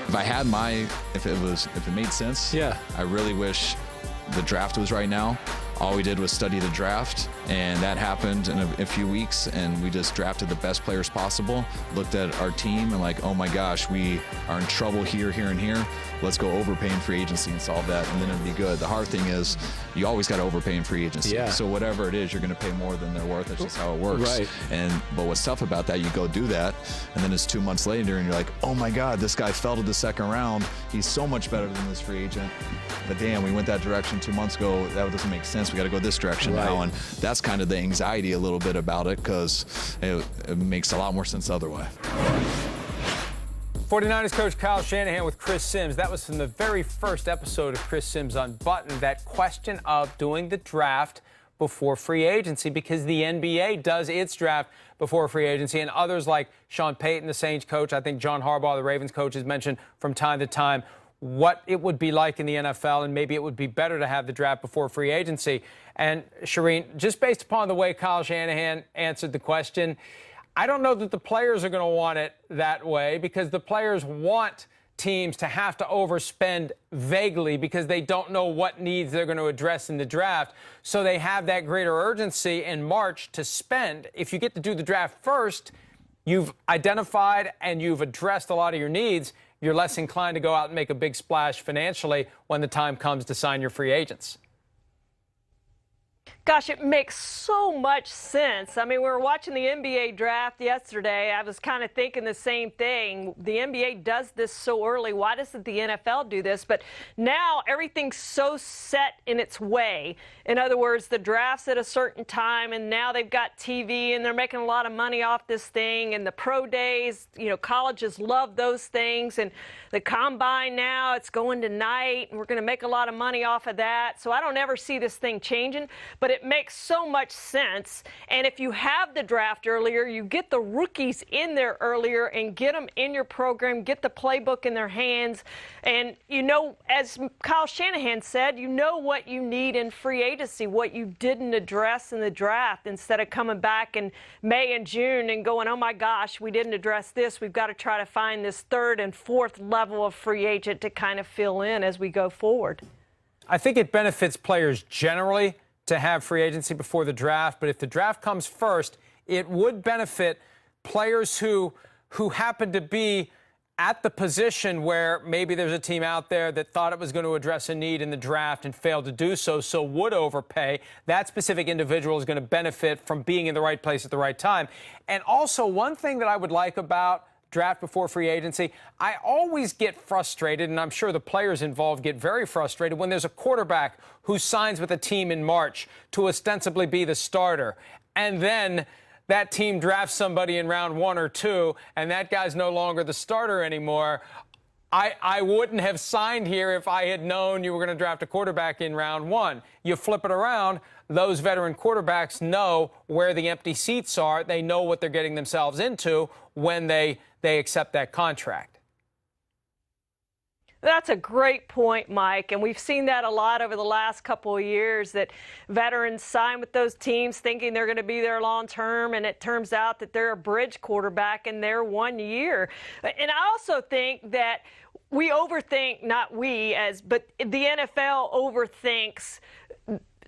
If I had if it made sense, yeah, I really wish the draft was right now. All we did was study the draft, and that happened in a few weeks, and we just drafted the best players possible, looked at our team, and like, oh my gosh, we are in trouble here, here, and here. Let's go overpay in free agency and solve that, and then it'll be good. The hard thing is you always got to overpay in free agency. Yeah. So whatever it is, you're going to pay more than they're worth. That's just how it works. Right. But what's tough about that, you go do that, and then it's 2 months later, and you're like, oh my God, this guy fell to the second round. He's so much better than this free agent. But damn, we went that direction 2 months ago. That doesn't make sense. We got to go this direction now, and that's kind of the anxiety a little bit about it, because it makes a lot more sense otherwise. 49ers coach Kyle Shanahan with Chris Sims. That was from the very first episode of Chris Sims Unbuttoned, that question of doing the draft before free agency, because the NBA does its draft before free agency, and others like Sean Payton, the Saints coach, I think John Harbaugh, the Ravens coach, has mentioned from time to time what it would be like in the NFL, and maybe it would be better to have the draft before free agency. And Charean, just based upon the way Kyle Shanahan answered the question, I don't know that the players are going to want it that way, because the players want teams to have to overspend vaguely because they don't know what needs they're going to address in the draft. So they have that greater urgency in March to spend. If you get to do the draft first, you've identified and you've addressed a lot of your needs. You're less inclined to go out and make a big splash financially when the time comes to sign your free agents. Gosh, it makes so much sense. I mean, we were watching the NBA draft yesterday. I was kind of thinking the same thing. The NBA does this so early. Why doesn't the NFL do this? But now everything's so set in its way. In other words, the draft's at a certain time, and now they've got TV, and they're making a lot of money off this thing. And the pro days, you know, colleges love those things. And the combine now, it's going tonight, and we're going to make a lot of money off of that. So I don't ever see this thing changing. But it makes so much sense. And if you have the draft earlier, you get the rookies in there earlier and get them in your program, get the playbook in their hands. And, you know, as Kyle Shanahan said, you know what you need in free agency, what you didn't address in the draft, instead of coming back in May and June and going, oh, my gosh, we didn't address this. We've got to try to find this third and fourth level of free agent to kind of fill in as we go forward. I think it benefits players generally to have free agency before the draft, but if the draft comes first, it would benefit players who happen to be at the position where maybe there's a team out there that thought it was going to address a need in the draft and failed to do so, so would overpay. That specific individual is going to benefit from being in the right place at the right time. And also, one thing that I would like about draft before free agency, I always get frustrated, and I'm sure the players involved get very frustrated, when there's a quarterback who signs with a team in March to ostensibly be the starter, and then that team drafts somebody in round 1 or 2, and that guy's no longer the starter anymore. I wouldn't have signed here if I had known you were going to draft a quarterback in round 1. You flip it around, those veteran quarterbacks know where the empty seats are. They know what they're getting themselves into when they accept that contract. That's a great point, Mike, and we've seen that a lot over the last couple of years, that veterans sign with those teams thinking they're going to be there long term, and it turns out that they're a bridge quarterback in their 1 year. And I also think that we overthink, not we, but the NFL overthinks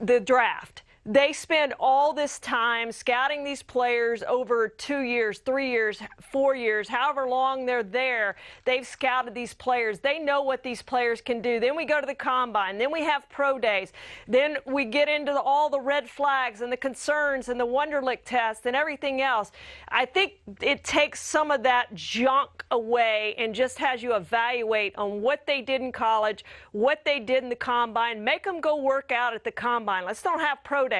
the draft. They spend all this time scouting these players over 2 years, 3 years, 4 years, however long they're there. They've scouted these players. They know what these players can do. Then we go to the combine. Then we have pro days. Then we get into all the red flags and the concerns and the Wonderlic test and everything else. I think it takes some of that junk away and just has you evaluate on what they did in college, what they did in the combine. Make them go work out at the combine. Let's don't have pro days.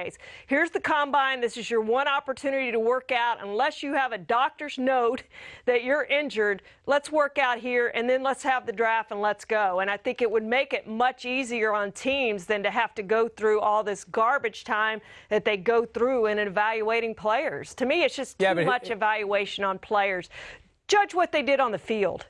Here's the combine. This is your one opportunity to work out. Unless you have a doctor's note that you're injured, let's work out here, and then let's have the draft and let's go. And I think it would make it much easier on teams than to have to go through all this garbage time that they go through in evaluating players. To me, it's just too much evaluation on players. Judge what they did on the field.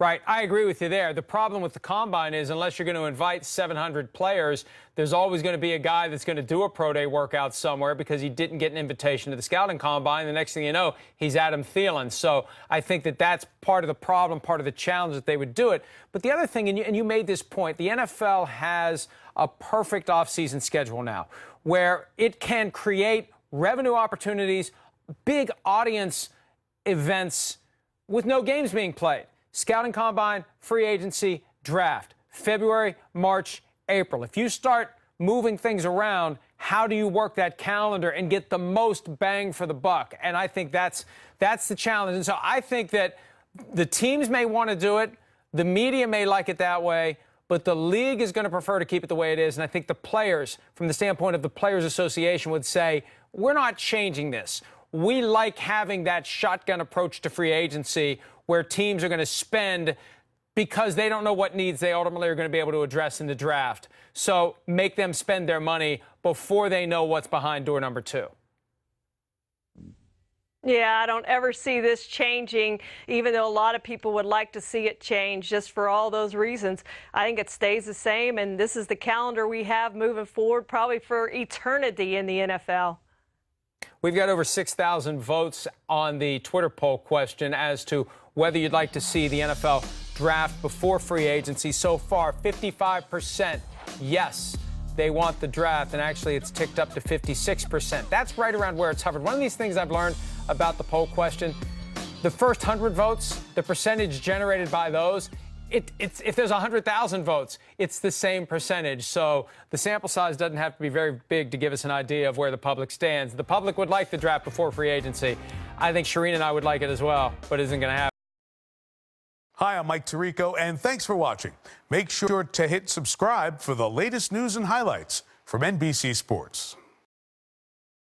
Right. I agree with you there. The problem with the combine is unless you're going to invite 700 players, there's always going to be a guy that's going to do a pro day workout somewhere because he didn't get an invitation to the scouting combine. The next thing you know, he's Adam Thielen. So I think that that's part of the problem, part of the challenge that they would do it. But the other thing, and you made this point, the NFL has a perfect offseason schedule now where it can create revenue opportunities, big audience events with no games being played. Scouting combine, free agency, draft, February, March, April. If you start moving things around, how do you work that calendar and get the most bang for the buck? And I think that's the challenge. And so I think that the teams may want to do it. The media may like it that way, but the league is going to prefer to keep it the way it is. And I think the players, from the standpoint of the Players Association, would say, we're not changing this. We like having that shotgun approach to free agency where teams are going to spend because they don't know what needs they ultimately are going to be able to address in the draft. So make them spend their money before they know what's behind door number 2. Yeah, I don't ever see this changing, even though a lot of people would like to see it change just for all those reasons. I think it stays the same, and this is the calendar we have moving forward probably for eternity in the NFL. We've got over 6,000 votes on the Twitter poll question as to whether you'd like to see the NFL draft before free agency. So far, 55% yes, they want the draft, and actually it's ticked up to 56%. That's right around where it's hovered. One of these things I've learned about the poll question, the first 100 votes, the percentage generated by those, if there's 100,000 votes, it's the same percentage. So the sample size doesn't have to be very big to give us an idea of where the public stands. The public would like the draft before free agency. I think Charean and I would like it as well, but it isn't going to happen. Hi, I'm Mike Tirico, and thanks for watching. Make sure to hit subscribe for the latest news and highlights from NBC Sports.